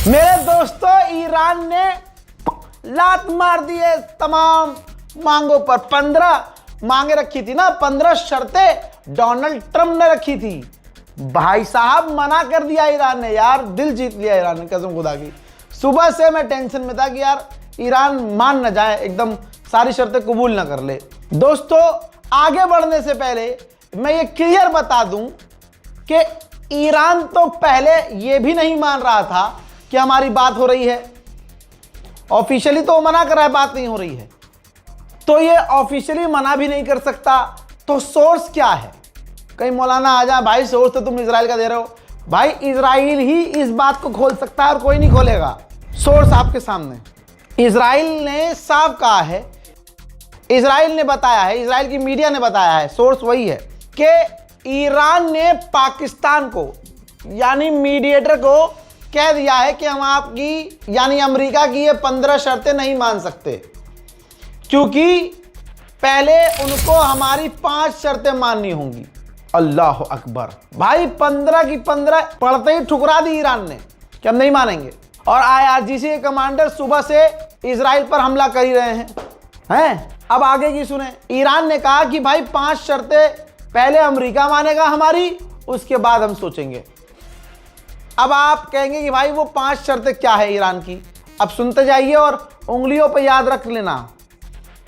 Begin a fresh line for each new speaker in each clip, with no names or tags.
मेरे दोस्तों, ईरान ने लात मार दी है तमाम मांगों पर। 15 मांगे रखी थी ना, 15 शर्तें डोनाल्ड ट्रंप ने रखी थी। भाई साहब मना कर दिया ईरान ने। यार दिल जीत लिया ईरान ने, कसम खुदा की। सुबह से मैं टेंशन में था कि यार ईरान मान न जाए, एकदम सारी शर्तें कबूल न कर ले। दोस्तों, आगे बढ़ने से पहले मैं ये क्लियर बता दूं कि ईरान तो पहले ये भी नहीं मान रहा था कि हमारी बात हो रही है। ऑफिशियली तो मना कर रहा है, बात नहीं हो रही है, तो ये ऑफिशियली मना भी नहीं कर सकता। तो सोर्स क्या है? कहीं मौलाना आ जाए, भाई सोर्स तो तुम इजराइल का दे रहे हो। भाई इजराइल ही इस बात को खोल सकता है और कोई नहीं खोलेगा। सोर्स आपके सामने, इजराइल ने साफ कहा है, इजराइल ने बताया है, इजराइल की मीडिया ने बताया है, सोर्स वही है कि ईरान ने पाकिस्तान को यानी मीडिएटर को कह दिया है कि हम आपकी यानी अमेरिका की ये 15 शर्तें नहीं मान सकते, क्योंकि पहले उनको हमारी 5 शर्तें माननी होंगी। अल्लाह अकबर। भाई 15 की 15 पढ़ते ही ठुकरा दी ईरान ने कि हम नहीं मानेंगे। और IRGC के कमांडर सुबह से इजराइल पर हमला कर ही रहे हैं। अब आगे की सुने। ईरान ने कहा कि भाई 5 शर्तें पहले अमेरिका मानेगा हमारी, उसके बाद हम सोचेंगे। अब आप कहेंगे कि भाई वो 5 शर्तें क्या है ईरान की? अब सुनते जाइए और उंगलियों पर याद रख लेना।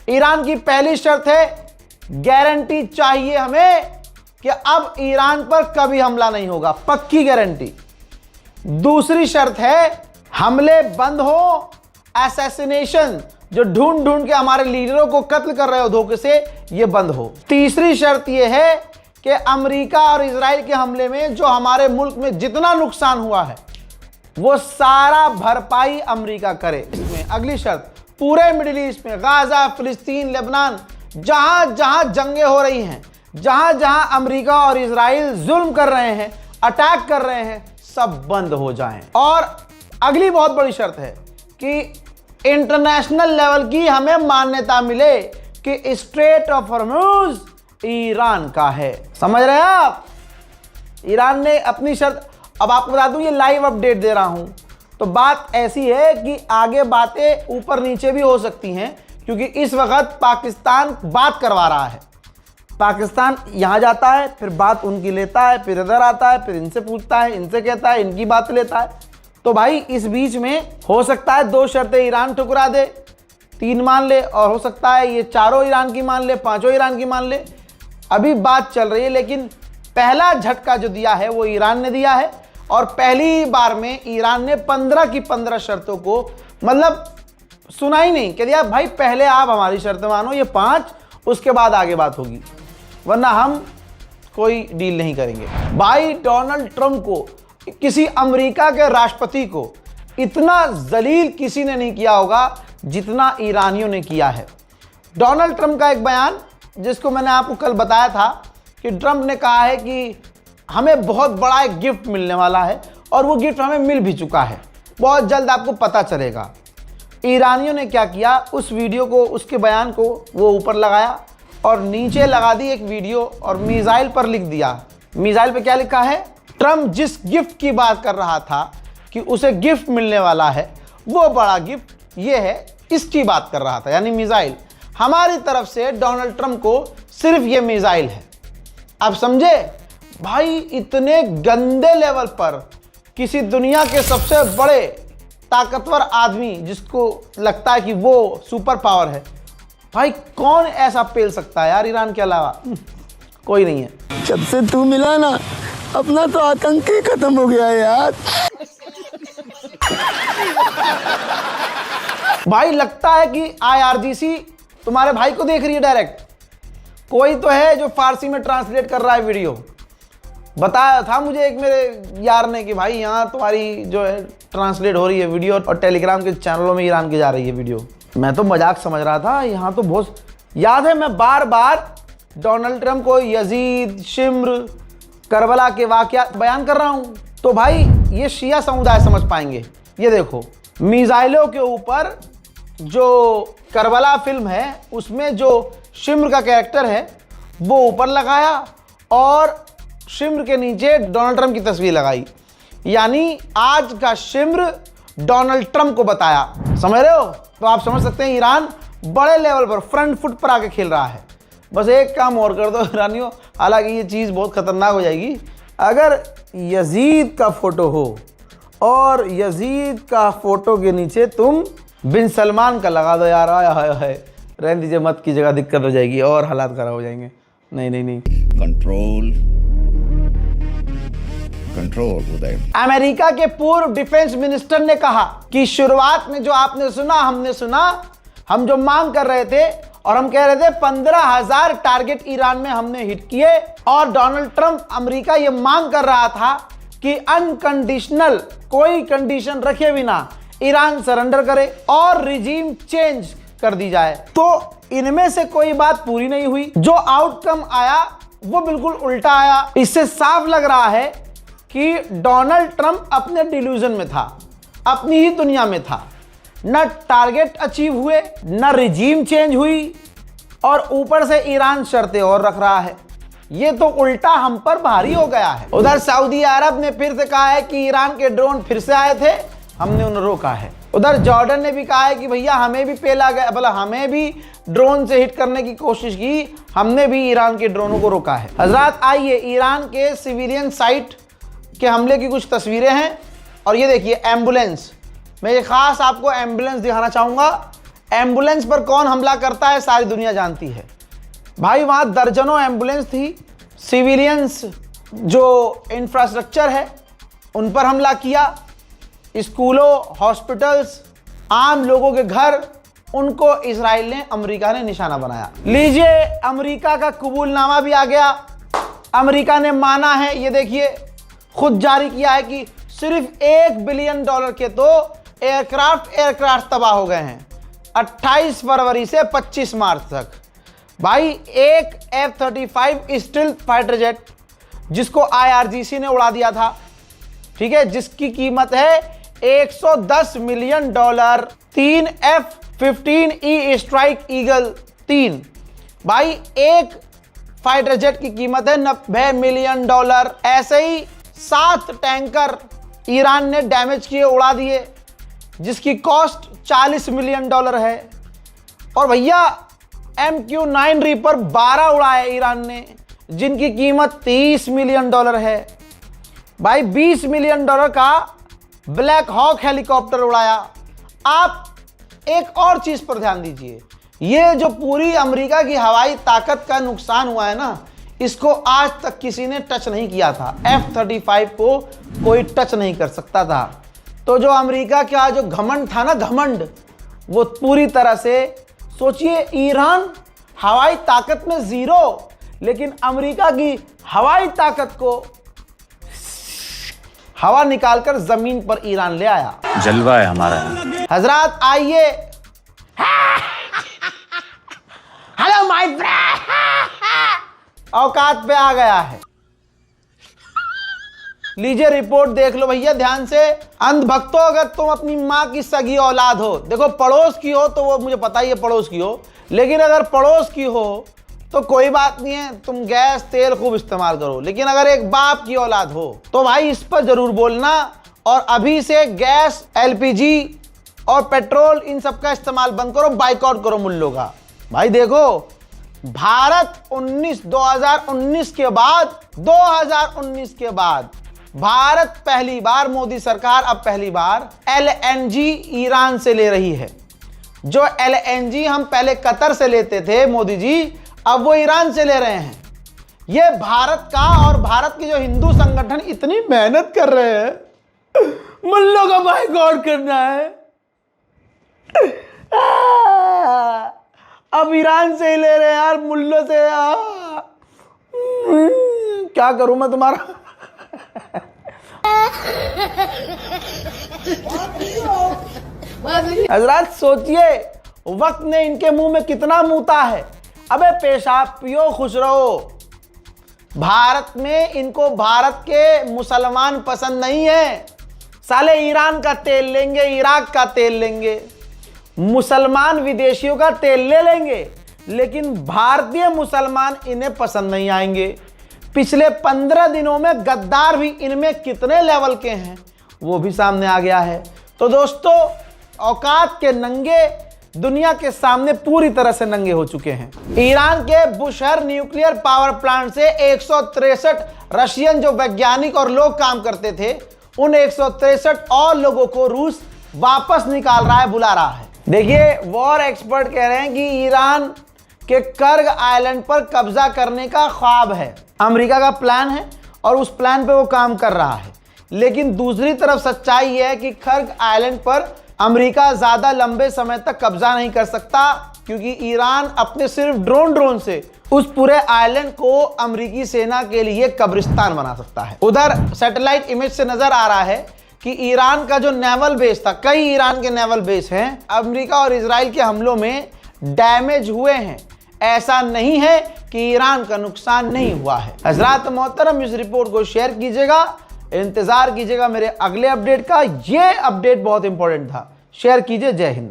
ईरान की पहली शर्त है, गारंटी चाहिए हमें कि अब ईरान पर कभी हमला नहीं होगा, पक्की गारंटी। दूसरी शर्त है, हमले बंद हो, असैसिनेशन जो ढूंढ ढूंढ के हमारे लीडरों को कत्ल कर रहे हो धोखे से, ये बंद हो। तीसरी शर्त यह है कि अमेरिका और इजराइल के हमले में जो हमारे मुल्क में जितना नुकसान हुआ है वो सारा भरपाई अमेरिका करे। इसमें अगली शर्त, पूरे मिडिल ईस्ट में गाजा, फिलिस्तीन, लेबनान, जहां जहां जंगें हो रही हैं, जहां जहां अमेरिका और इजराइल जुल्म कर रहे हैं, अटैक कर रहे हैं, सब बंद हो जाएं। और अगली बहुत बड़ी शर्त है कि इंटरनेशनल लेवल की हमें मान्यता मिले कि स्ट्रेट ऑफ हॉर्मुज ईरान का है। समझ रहे हैं आप? ईरान ने अपनी शर्त। अब आपको बता दूं, ये लाइव अपडेट दे रहा हूं, तो बात ऐसी है कि आगे बातें ऊपर नीचे भी हो सकती हैं, क्योंकि इस वक्त पाकिस्तान बात करवा रहा है। पाकिस्तान यहां जाता है, फिर बात उनकी लेता है, फिर इधर आता है, फिर इनसे पूछता है, इनसे कहता है, इनकी बात लेता है। तो भाई इस बीच में हो सकता है 2 शर्तें ईरान ठुकरा दे, 3 मान ले, और हो सकता है ये 4 ईरान की मान ले, 5 ईरान की मान ले। अभी बात चल रही है, लेकिन पहला झटका जो दिया है वो ईरान ने दिया है। और पहली बार में ईरान ने 15 की 15 शर्तों को मतलब सुना ही नहीं, कह दिया भाई पहले आप हमारी शर्तें मानो, ये 5, उसके बाद आगे बात होगी, वरना हम कोई डील नहीं करेंगे। भाई डोनाल्ड ट्रंप को, किसी अमेरिका के राष्ट्रपति को इतना जलील किसी ने नहीं किया होगा जितना ईरानियों ने किया है। डोनाल्ड ट्रंप का एक बयान, जिसको मैंने आपको कल बताया था कि ट्रंप ने कहा है कि हमें बहुत बड़ा एक गिफ्ट मिलने वाला है, और वो गिफ्ट हमें मिल भी चुका है, बहुत जल्द आपको पता चलेगा। ईरानियों ने क्या किया, उस वीडियो को, उसके बयान को वो ऊपर लगाया और नीचे लगा दी एक वीडियो, और मिसाइल पर लिख दिया। मिसाइल पे क्या लिखा है? ट्रंप जिस गिफ्ट की बात कर रहा था कि उसे गिफ्ट मिलने वाला है, वो बड़ा गिफ्ट ये है, इसकी बात कर रहा था, यानी मिसाइल। हमारी तरफ से डोनाल्ड ट्रंप को सिर्फ ये मिसाइल है। आप समझे? भाई इतने गंदे लेवल पर किसी दुनिया के सबसे बड़े ताकतवर आदमी, जिसको लगता है कि वो सुपर पावर है, भाई कौन ऐसा पेल सकता है यार ईरान के अलावा? कोई नहीं है।
जब से तू मिला ना, अपना तो आतंक ही खत्म हो गया यार।
भाई लगता है कि IRGC तुम्हारे भाई को देख रही है डायरेक्ट। कोई तो है जो फारसी में ट्रांसलेट कर रहा है वीडियो। बताया था मुझे एक मेरे यार ने कि भाई यहाँ तुम्हारी जो है ट्रांसलेट हो रही है वीडियो, और टेलीग्राम के चैनलों में ईरान की जा रही है वीडियो। मैं तो मजाक समझ रहा था, यहाँ तो बहुत याद है। मैं बार बार डोनाल्ड ट्रंप को यजीद, शिम्र, करबला के वाकया बयान कर रहा हूँ, तो भाई ये शिया समुदाय समझ पाएंगे। ये देखो, मिसाइलों के ऊपर जो करबला फिल्म है, उसमें जो शिम्र का कैरेक्टर है वो ऊपर लगाया, और शिम्र के नीचे डोनाल्ड ट्रंप की तस्वीर लगाई। यानी आज का शिम्र डोनाल्ड ट्रंप को बताया। समझ रहे हो? तो आप समझ सकते हैं ईरान बड़े लेवल पर फ्रंट फुट पर आके खेल रहा है। बस एक काम और कर दो ईरानियों, हालांकि ये चीज़ बहुत खतरनाक हो जाएगी। अगर यजीद का फोटो हो और यजीद का फोटो के नीचे तुम बिन सलमान का लगा दो यार, आया हाय रहने दीजिए, मत की जगह दिक्कत हो जाएगी और हालात खराब हो जाएंगे। नहीं
कंट्रोल उदय।
अमेरिका के पूर्व डिफेंस मिनिस्टर ने कहा कि शुरुआत में जो आपने सुना, हमने सुना, हम जो मांग कर रहे थे और हम कह रहे थे 15,000 टारगेट ईरान में हमने हिट किए, और डोनाल्ड ट्रंप अमेरिका ये मांग कर रहा था कि अनकंडीशनल, कोई कंडीशन रखे बिना ईरान सरेंडर करे और रिजीम चेंज कर दी जाए। तो इनमें से कोई बात पूरी नहीं हुई। जो आउटकम आया वो बिल्कुल उल्टा आया। इससे साफ लग रहा है कि डोनाल्ड ट्रंप अपने डिल्यूजन में था, अपनी ही दुनिया में था। न टारगेट अचीव हुए, न रिजीम चेंज हुई, और ऊपर से ईरान शर्तें और रख रहा है। ये तो उल्टा हम पर भारी हो गया है। उधर सऊदी अरब ने फिर से कहा है कि ईरान के ड्रोन फिर से आए थे, हमने उन्हें रोका है। उधर जॉर्डन ने भी कहा है कि भैया हमें भी पेला गया, भला हमें भी ड्रोन से हिट करने की कोशिश की, हमने भी ईरान के ड्रोनों को रोका है। हजरात आइए ईरान के सिविलियन साइट के हमले की कुछ तस्वीरें हैं, और ये देखिए एम्बुलेंस। मैं ये खास आपको एम्बुलेंस दिखाना चाहूँगा। एम्बुलेंस पर कौन हमला करता है सारी दुनिया जानती है भाई। वहाँ दर्जनों एम्बुलेंस थी, सिविलियंस जो इंफ्रास्ट्रक्चर है उन पर हमला किया, स्कूलों, हॉस्पिटल्स, आम लोगों के घर, उनको इजराइल ने, अमेरिका ने निशाना बनाया। लीजिए अमेरिका का कबूलनामा भी आ गया। अमेरिका ने माना है, ये देखिए खुद जारी किया है कि सिर्फ $1 बिलियन के तो एयरक्राफ्ट तबाह हो गए हैं 28 फरवरी से 25 मार्च तक। भाई एक F-35 स्टील्थ फाइटर जेट जिसको IRGC ने उड़ा दिया था, ठीक है, जिसकी कीमत है $110 मिलियन, 3 F-15E स्ट्राइक ईगल 3। भाई एक फाइटर जेट की कीमत है $90 मिलियन। ऐसे ही 7 टैंकर ईरान ने डैमेज किए, उड़ा दिए, जिसकी कॉस्ट $40 मिलियन है। और भैया MQ-9 रीपर 12 उड़ाए ईरान ने, जिनकी कीमत $30 मिलियन है। भाई $20 मिलियन का ब्लैक हॉक हेलीकॉप्टर उड़ाया। आप एक और चीज पर ध्यान दीजिए, ये जो पूरी अमेरिका की हवाई ताकत का नुकसान हुआ है ना, इसको आज तक किसी ने टच नहीं किया था। F-35 को कोई टच नहीं कर सकता था। तो जो अमेरिका का जो घमंड था ना, घमंड, वो पूरी तरह से, सोचिए ईरान हवाई ताकत में 0, लेकिन अमेरिका की हवाई ताकत को हवा निकालकर जमीन पर ईरान ले आया।
जलवा है हमारा।
हजरात आइए, हेलो माय फ्रेंड, औकात पे आ गया है। लीजिए रिपोर्ट देख लो भैया ध्यान से। अंधभक्तों, अगर तुम अपनी माँ की सगी औलाद हो, देखो पड़ोस की हो तो वो मुझे पता ही है पड़ोस की हो, लेकिन अगर पड़ोस की हो तो कोई बात नहीं है, तुम गैस तेल खूब इस्तेमाल करो। लेकिन अगर एक बाप की औलाद हो तो भाई इस पर जरूर बोलना, और अभी से गैस, LPG और पेट्रोल इन सब का इस्तेमाल बंद करो, बाइकआउट करो मुल्लों का। भाई देखो भारत 2019 के बाद भारत पहली बार, मोदी सरकार अब पहली बार LNG ईरान से ले रही है। जो LNG हम पहले कतर से लेते थे मोदी जी, अब वो ईरान से ले रहे हैं। ये भारत का और भारत के जो हिंदू संगठन इतनी मेहनत कर रहे हैं, मुल्लों का बाइकआउट करना है। अब ईरान से ही ले रहे हैं यार, मुल्लों से। क्या करूं मैं तुम्हारा। हजरात सोचिए वक्त ने इनके मुंह में कितना मूता है। अबे पेशाब पियो, खुश रहो। भारत में इनको भारत के मुसलमान पसंद नहीं है। साले ईरान का तेल लेंगे, इराक का तेल लेंगे, मुसलमान विदेशियों का तेल ले लेंगे, लेकिन भारतीय मुसलमान इन्हें पसंद नहीं आएंगे। पिछले 15 दिनों में गद्दार भी इनमें कितने लेवल के हैं वो भी सामने आ गया है। तो दोस्तो6 औकात के नंगे दुनिया के सामने पूरी तरह से नंगे हो चुके हैं। ईरान के बुशहर न्यूक्लियर पावर प्लांट से 163 रशियन जो वैज्ञानिक और लोग काम करते थे, उन 163 और लोगों को रूस वापस निकाल रहा है, बुला रहा है। देखिए, वॉर एक्सपर्ट कह रहे हैं कि ईरान के कर्ग आइलैंड पर कब्जा करने का ख्वाब है, अमेरिका का प्लान है और उस प्लान पे वो काम कर रहा है। लेकिन दूसरी तरफ सच्चाई यह है कि कर्ग आइलैंड पर अमेरिका ज्यादा लंबे समय तक कब्जा नहीं कर सकता, क्योंकि ईरान अपने सिर्फ ड्रोन से उस पूरे आइलैंड को अमेरिकी सेना के लिए कब्रिस्तान बना सकता है। उधर सैटेलाइट इमेज से नजर आ रहा है कि ईरान का जो नेवल बेस था, कई ईरान के नेवल बेस हैं, अमेरिका और इजराइल के हमलों में डैमेज हुए हैं। ऐसा नहीं है कि ईरान का नुकसान नहीं हुआ है। हजरात मोहतरम, इस रिपोर्ट को शेयर कीजिएगा, इंतजार कीजिएगा मेरे अगले अपडेट का। ये अपडेट बहुत इंपॉर्टेंट था, शेयर कीजिए। जय हिंद।